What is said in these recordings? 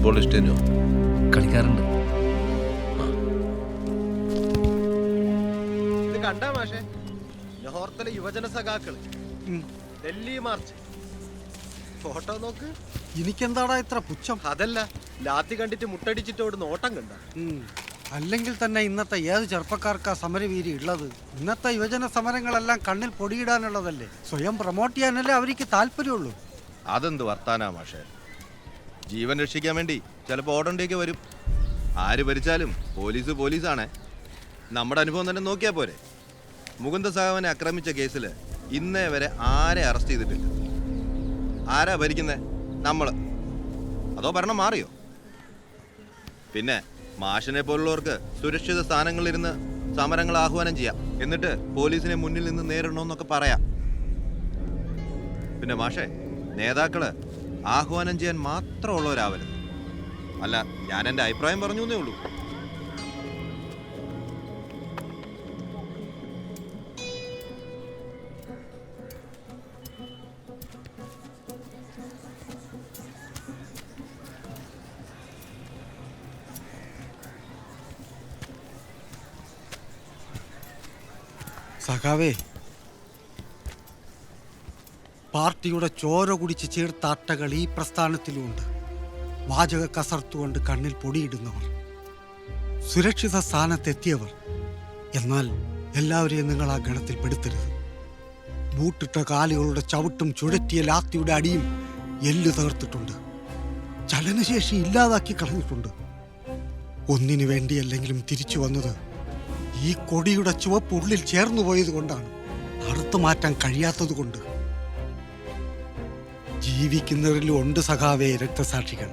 Football ഇഷ്ടനോ? കളിക്കാറുണ്ട്. ഇത് കണ്ടാ മാഷേ, ലാഹോറിലെ യുവജന സഖാക്കള് ഡൽഹി മാർച്ച് ഫോട്ടോ നോക്ക്. എനിക്കെന്താടാ ഇത്ര പുച്ഛം? അതല്ല, ലാത്തി കണ്ടിട്ട് മുട്ടടിച്ചിട്ട് ഓടുന്ന ഓട്ടം കണ്ട. അല്ലെങ്കിൽ തന്നെ ഇന്നത്തെ ഏത് ചെറുപ്പക്കാർക്കാ സമരവീരി ഉള്ളത്? ഇന്നത്തെ യുവജന സമരങ്ങളെല്ലാം കണ്ണിൽ പൊടിയിടാനുള്ളതല്ലേ? സ്വയം പ്രൊമോട്ട് ചെയ്യാനല്ലേ അവർക്ക് താല്പര്യമുള്ളൂ. അതെന്ത് വർത്താനാ മാഷേ? ജീവൻ രക്ഷിക്കാൻ വേണ്ടി ചിലപ്പോൾ ഓടേണ്ടിയൊക്കെ വരും. ആര് ഭരിച്ചാലും പോലീസ് പോലീസാണേ. നമ്മുടെ അനുഭവം തന്നെ നോക്കിയാൽ പോരെ. മുകുന്ദ സാഹവനെ ആക്രമിച്ച കേസിൽ ഇന്നേ വരെ ആരെ അറസ്റ്റ് ചെയ്തിട്ടില്ല. ആരാ ഭരിക്കുന്നേ? നമ്മൾ. അതോ ഭരണം മാറിയോ? പിന്നെ മാഷിനെ പോലുള്ളവർക്ക് സുരക്ഷിത സ്ഥാനങ്ങളിലിരുന്ന് സമരങ്ങൾ ആഹ്വാനം ചെയ്യാം, എന്നിട്ട് പോലീസിനെ മുന്നിൽ നിന്ന് നേരിടണമെന്നൊക്കെ പറയാം. പിന്നെ മാഷേ, നേതാക്കള് ആഹ്വാനം ചെയ്യാൻ മാത്രമുള്ളവരാവരുത്. അല്ല, ഞാൻ എൻ്റെ അഭിപ്രായം പറഞ്ഞു എന്നേ ഉള്ളൂ. സഖാവേ, പാർട്ടിയുടെ ചോര കുടിച്ച് ചേർത്ത അട്ടകൾ ഈ പ്രസ്ഥാനത്തിലുമുണ്ട്. വാചക കസർത്തുകൊണ്ട് കണ്ണിൽ പൊടിയിടുന്നവർ, സുരക്ഷിത സ്ഥാനത്തെത്തിയവർ. എന്നാൽ എല്ലാവരെയും നിങ്ങൾ ആ ഗണത്തിൽ പെടുത്തരുത്. ബൂട്ടിട്ട കാലുകളുടെ ചവിട്ടും ചുഴറ്റിയ ലാത്തിയുടെ അടിയും എല്ലു തകർത്തിട്ടുണ്ട്. ചലനശേഷി ഇല്ലാതാക്കി കളഞ്ഞിട്ടുണ്ട്. ഒന്നിനു വേണ്ടിയല്ലെങ്കിലും തിരിച്ചു വന്നത് ഈ കൊടിയുടെ ചുവപ്പ് ഉള്ളിൽ ചേർന്നു പോയത് കൊണ്ടാണ്, അറുത്തു മാറ്റാൻ കഴിയാത്തത് കൊണ്ട്. ജീവിക്കുന്നവരിലും ഉണ്ട് സഖാവേ രക്തസാക്ഷികൾ.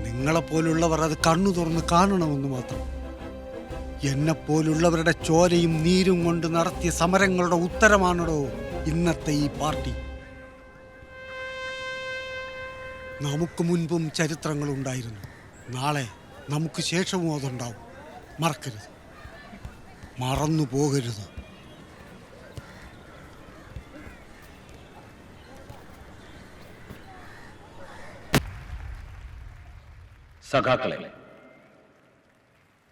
നിങ്ങളെപ്പോലുള്ളവർ അത് കണ്ണു തുറന്ന് കാണണമെന്ന് മാത്രം. എന്നെപ്പോലുള്ളവരുടെ ചോരയും നീരും കൊണ്ട് നടത്തിയ സമരങ്ങളുടെ ഉത്തരമാണോ ഇന്നത്തെ ഈ പാർട്ടി. നമുക്ക് മുൻപും ചരിത്രങ്ങളുണ്ടായിരുന്നു. നാളെ നമുക്ക് ശേഷവും അതുണ്ടാവും. മറക്കരുത്, മറന്നു പോകരുത്. സഖാക്കളെ,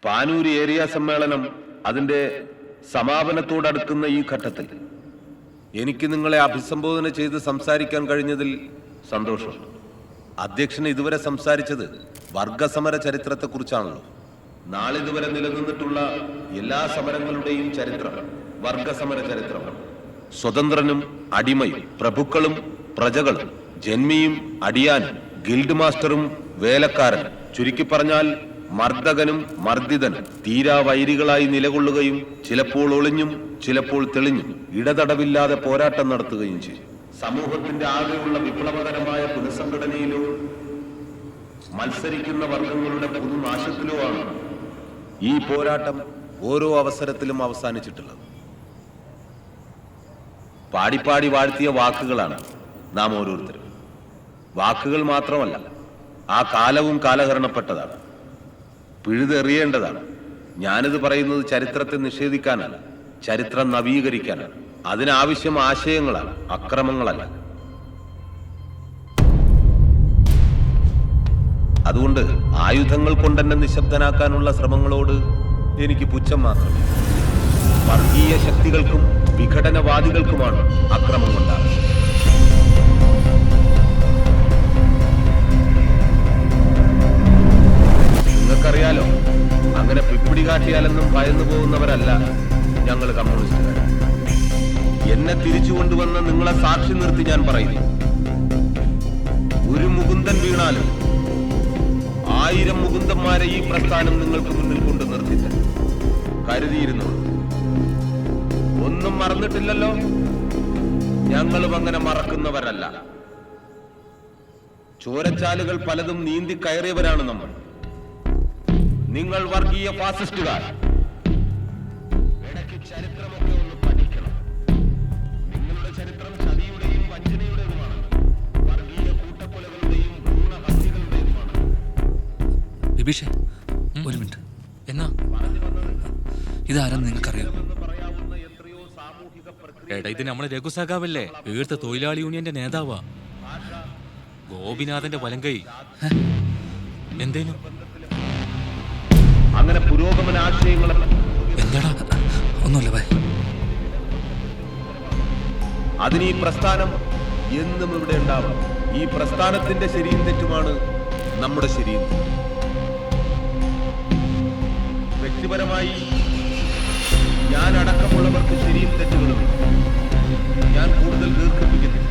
പാനൂര് ഏരിയ സമ്മേളനം അതിന്റെ സമാപനത്തോടടുക്കുന്ന ഈ ഘട്ടത്തിൽ എനിക്ക് നിങ്ങളെ അഭിസംബോധന ചെയ്ത് സംസാരിക്കാൻ കഴിഞ്ഞതിൽ സന്തോഷമുണ്ട്. അധ്യക്ഷൻ ഇതുവരെ സംസാരിച്ചത് വർഗസമര ചരിത്രത്തെക്കുറിച്ചാണല്ലോ. നാളിതുവരെ നിലനിന്നിട്ടുള്ള എല്ലാ സമരങ്ങളുടെയും ചരിത്രം വർഗസമര ചരിത്രമാണ്. സ്വതന്ത്രനും അടിമയും, പ്രഭുക്കളും പ്രജകളും, ജന്മിയും അടിയാനും, ഗിൽഡ് മാസ്റ്ററും വേലക്കാരനും, ചുരുക്കി പറഞ്ഞാൽ മർദ്ദകനും മർദ്ദിതനും തീരാവൈരികളായി നിലകൊള്ളുകയും ചിലപ്പോൾ ഒളിഞ്ഞും ചിലപ്പോൾ തെളിഞ്ഞും ഇടതടവില്ലാതെ പോരാട്ടം നടത്തുകയും ചെയ്യും. സമൂഹത്തിന്റെ ആകെയുള്ള വിപ്ലവകരമായ പുനഃസംഘടനയിലോ മത്സരിക്കുന്ന വർഗങ്ങളുടെ പുതുനാശത്തിലോ ആണ് ഈ പോരാട്ടം ഓരോ അവസരത്തിലും അവസാനിച്ചിട്ടുള്ളത്. പാടിപ്പാടി വാഴ്ത്തിയ വാക്കുകളാണ് നാം ഓരോരുത്തരും. വാക്കുകൾ മാത്രമല്ല, ആ കാലവും കാലഹരണപ്പെട്ടതാണ്, പിഴുതെറിയേണ്ടതാണ്. ഞാനിത് പറയുന്നത് ചരിത്രത്തെ നിഷേധിക്കാനല്ല, ചരിത്രം നവീകരിക്കാനാണ്. അതിനാവശ്യം ആശയങ്ങളാണ്, അക്രമങ്ങളല്ല. അതുകൊണ്ട് ആയുധങ്ങൾ കൊണ്ടെന്നെ നിശബ്ദനാക്കാനുള്ള ശ്രമങ്ങളോട് എനിക്ക് പുച്ഛം മാത്രമേ. വർഗീയ ശക്തികൾക്കും വിഘടനവാദികൾക്കുമാണ് അക്രമം കൊണ്ടാകുന്നത്. നിങ്ങൾക്കറിയാലോ, അങ്ങനെ പിപ്പിടി കാട്ടിയാലെന്നും ഭയന്നു പോകുന്നവരല്ല ഞങ്ങൾ കമ്മ്യൂണിസ്റ്റുകാർ. എന്നെ തിരിച്ചു കൊണ്ടുവന്ന് നിങ്ങളെ സാക്ഷി നിർത്തി ഞാൻ പറയുന്നു, ഒരു മുകുന്ദൻ വീണാലും 1000 മുകുന്ദന്മാരെ ഈ പ്രസ്ഥാനം നിങ്ങൾക്ക് മുന്നിൽ കൊണ്ട് നിർത്തിട്ട് കരുതിയിരുന്നു. ഒന്നും മറന്നിട്ടില്ലല്ലോ. ഞങ്ങളും അങ്ങനെ മറക്കുന്നവരല്ല. ചോരച്ചാലുകൾ പലതും നീന്തി കയറിയവരാണ് നമ്മൾ. നിങ്ങൾ വർഗീയ ഫാസിസ്റ്റുകാർ. ഇടയ്ക്ക് ചരിത്രമൊക്കെ ഒന്ന് പഠിക്കണം. നിങ്ങളുടെ ചരിത്രം ചതിയുടെയും വഞ്ചനയുടേതുമാണ്, വർഗീയ കൂട്ടക്കൊലകളുടെയും ഭ്രൂണഹത്യകളുടേതുമാണ്. ബിബീഷേ, ഒരു മിനിറ്റ്. എന്നാ ഇതാരെന്ന് നിങ്ങൾക്കറിയാം? എടാ, ഇത് നമ്മളെ രഘുസഖാവല്ലേ, ഈർത്ത തൊഴിലാളി യൂണിയന്റെ നേതാവാ, ഗോപിനാഥന്റെ വലങ്കൈ. എന്തേനു? അങ്ങനെ പുരോഗമന ആശയങ്ങളെ എന്താടാ? ഒന്നുമില്ല ബൈ. അതിന് ഈ പ്രസ്ഥാനം എന്നും ഇവിടെ ഉണ്ടാവും. ഈ പ്രസ്ഥാനത്തിന്റെ ശരിയും തെറ്റുമാണ് നമ്മുടെ ശരിയും തെറ്റും. വ്യക്തിപരമായി ഞാൻ അടക്കമുള്ളവർക്ക് ശരിയും തെറ്റുകളും ഞാൻ കൂടുതൽ ദീർഘിപ്പിക്കുന്നു.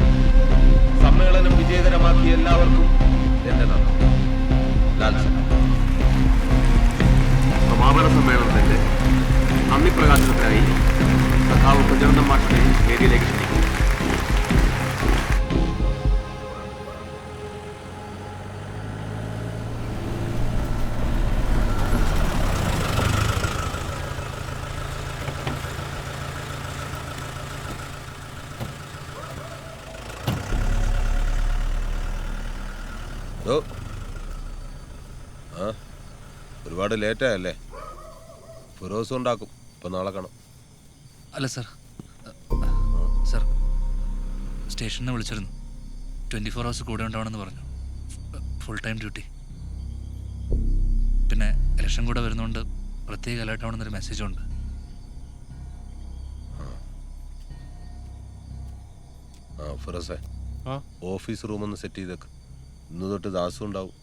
സമ്മേളനം വിജയകരമാക്കിയ എല്ലാവർക്കും എന്റെ നന്ദി. ലാൽ സർ. സമാപന സമ്മേളനത്തിന്റെ നന്ദി പ്രകാശനത്തിനായി സഖാവ് കുഞ്ഞനന്ദൻ മാഷിനെ വേദിയിലേക്ക് ക്ഷണിക്കുന്നു. ഒരുപാട് ലേറ്റായല്ലേ? ഫിറോസ് ഉണ്ടാക്കും. ഇപ്പൊ നാളെ കാണാം. അല്ല സർ, സർ സ്റ്റേഷനിൽ വിളിച്ചിരുന്നു. 24 hours കൂടെ ഉണ്ടാവണമെന്ന് പറഞ്ഞു. Full time duty. പിന്നെ ഇലക്ഷൻ കൂടെ വരുന്നതുകൊണ്ട് പ്രത്യേക അലേർട്ട് ആവണമെന്നൊരു മെസ്സേജും ഉണ്ട്. ഫിറോസേ, ഓഫീസ് റൂം ഒന്ന് സെറ്റ് ചെയ്തേക്ക്. ഇന്ന് തൊട്ട് ദാസും ഉണ്ടാവും.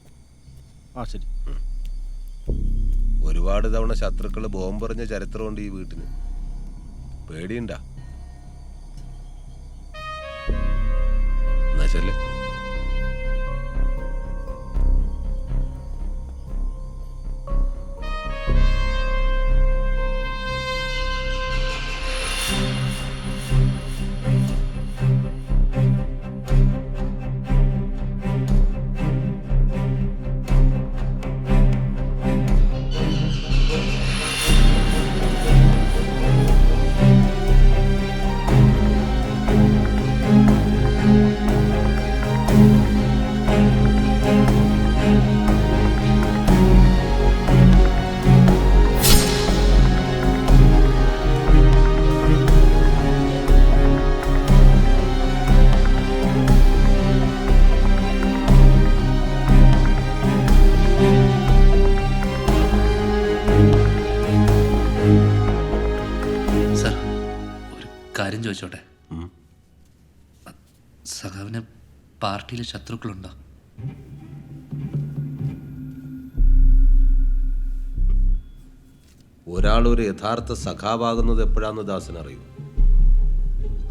ശരി. ഒരുപാട് തവണ ശത്രുക്കള് ബോംബെറിഞ്ഞ ചരിത്രമുണ്ട് ഈ വീട്ടിന്. പേടിയുണ്ടാ? എന്നാ ചെല്ലേ. കാര്യം ചോദിച്ചോട്ടെ? സഖാവിന് പാർട്ടിയിൽ ശത്രുക്കളുണ്ടോ? ഒരാൾ ഒരു യഥാർത്ഥ സഖാവാകുന്നത് എപ്പോഴാന്ന് ദാസൻ അറിയൂ.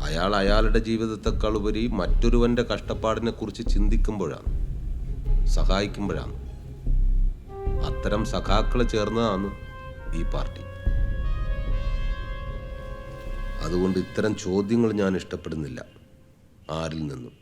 അയാൾ അയാളുടെ ജീവിതത്തെക്കാൾ ഉപരി മറ്റൊരുവന്റെ കഷ്ടപ്പാടിനെ കുറിച്ച് ചിന്തിക്കുമ്പോഴാണ്, സഹായിക്കുമ്പോഴാണ്. അത്തരം സഖാക്കൾ ചേർന്നതാണ് ഈ പാർട്ടി. അതുകൊണ്ട് ഇത്തരം ചോദ്യങ്ങൾ ഞാൻ ഇഷ്ടപ്പെടുന്നില്ല ആരിൽ നിന്നും.